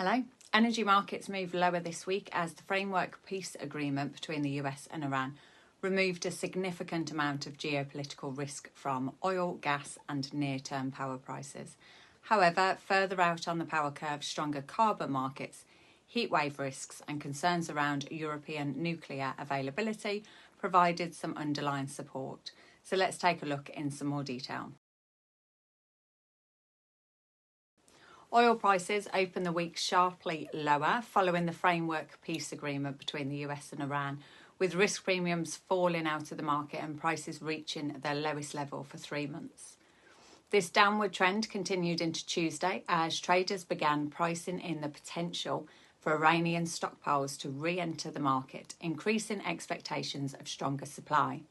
Hello. Energy markets moved lower this week as the framework peace agreement between the US and Iran removed a significant amount of geopolitical risk from oil, gas and near-term power prices. However, further out on the power curve, stronger carbon markets, heatwave risks and concerns around European nuclear availability provided some underlying support. So let's take a look in some more detail. Oil prices opened the week sharply lower following the framework peace agreement between the US and Iran, with risk premiums falling out of the market and prices reaching their lowest level for 3 months. This downward trend continued into Tuesday as traders began pricing in the potential for Iranian stockpiles to re-enter the market, increasing expectations of stronger supply.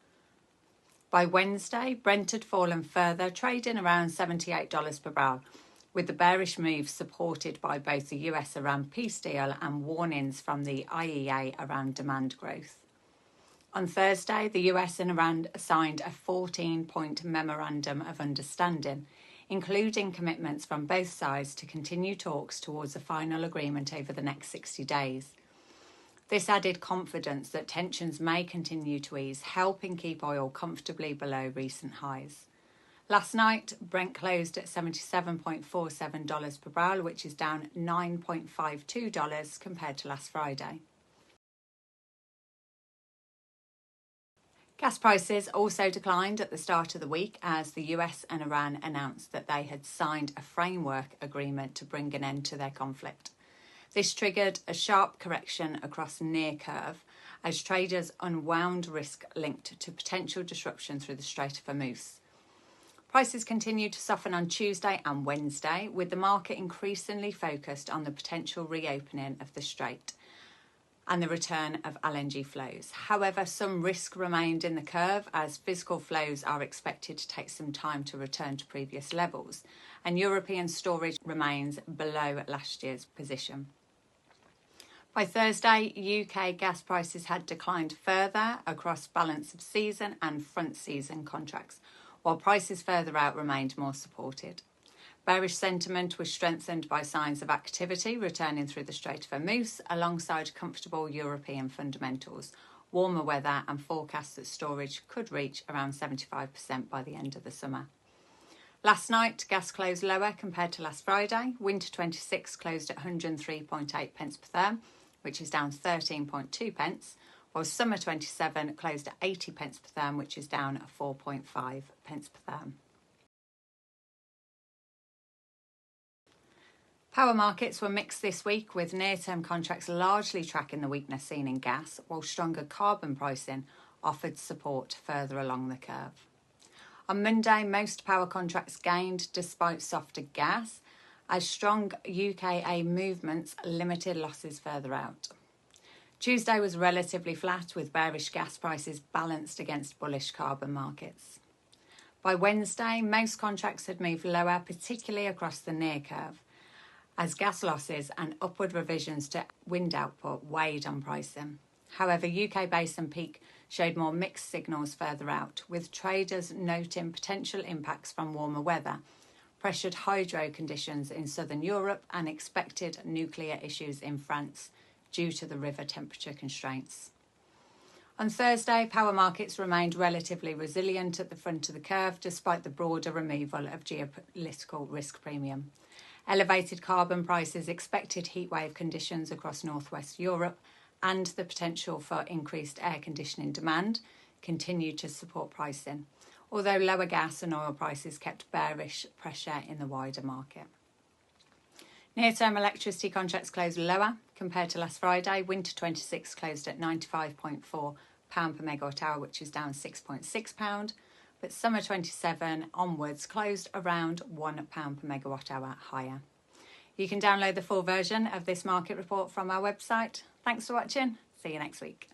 By Wednesday, Brent had fallen further, trading around $78 per barrel, with the bearish move supported by both the US-Iran peace deal and warnings from the IEA around demand growth. On Thursday, the US and Iran signed a 14-point memorandum of understanding, including commitments from both sides to continue talks towards a final agreement over the next 60 days. This added confidence that tensions may continue to ease, helping keep oil comfortably below recent highs. Last night, Brent closed at $77.47 per barrel, which is down $9.52 compared to last Friday. Gas prices also declined at the start of the week as the US and Iran announced that they had signed a framework agreement to bring an end to their conflict. This triggered a sharp correction across the near curve as traders unwound risk linked to potential disruption through the Strait of Hormuz. Prices continued to soften on Tuesday and Wednesday, with the market increasingly focused on the potential reopening of the Strait and the return of LNG flows. However, some risk remained in the curve as physical flows are expected to take some time to return to previous levels, and European storage remains below last year's position. By Thursday, UK gas prices had declined further across balance of season and front season contracts, while prices further out remained more supported. Bearish sentiment was strengthened by signs of activity returning through the Strait of Hormuz, alongside comfortable European fundamentals, warmer weather and forecasts that storage could reach around 75% by the end of the summer. Last night, gas closed lower compared to last Friday. Winter 26 closed at 103.8 pence per therm, which is down 13.2 pence, while summer 27 closed at 80 pence per therm, which is down 4.5 pence per therm. Power markets were mixed this week, with near-term contracts largely tracking the weakness seen in gas, while stronger carbon pricing offered support further along the curve. On Monday, most power contracts gained despite softer gas, as strong UKA movements limited losses further out. Tuesday was relatively flat, with bearish gas prices balanced against bullish carbon markets. By Wednesday, most contracts had moved lower, particularly across the near curve, as gas losses and upward revisions to wind output weighed on pricing. However, UK base and peak showed more mixed signals further out, with traders noting potential impacts from warmer weather, pressured hydro conditions in southern Europe and expected nuclear issues in France due to the river temperature constraints. On Thursday, power markets remained relatively resilient at the front of the curve despite the broader removal of geopolitical risk premium. Elevated carbon prices, expected heatwave conditions across northwest Europe, and the potential for increased air conditioning demand continued to support pricing, although lower gas and oil prices kept bearish pressure in the wider market. Near-term electricity contracts closed lower compared to last Friday. Winter 26 closed at £95.4 per megawatt hour, which is down £6.6, but summer 27 onwards closed around £1 per megawatt hour higher. You can download the full version of this market report from our website. Thanks for watching. See you next week.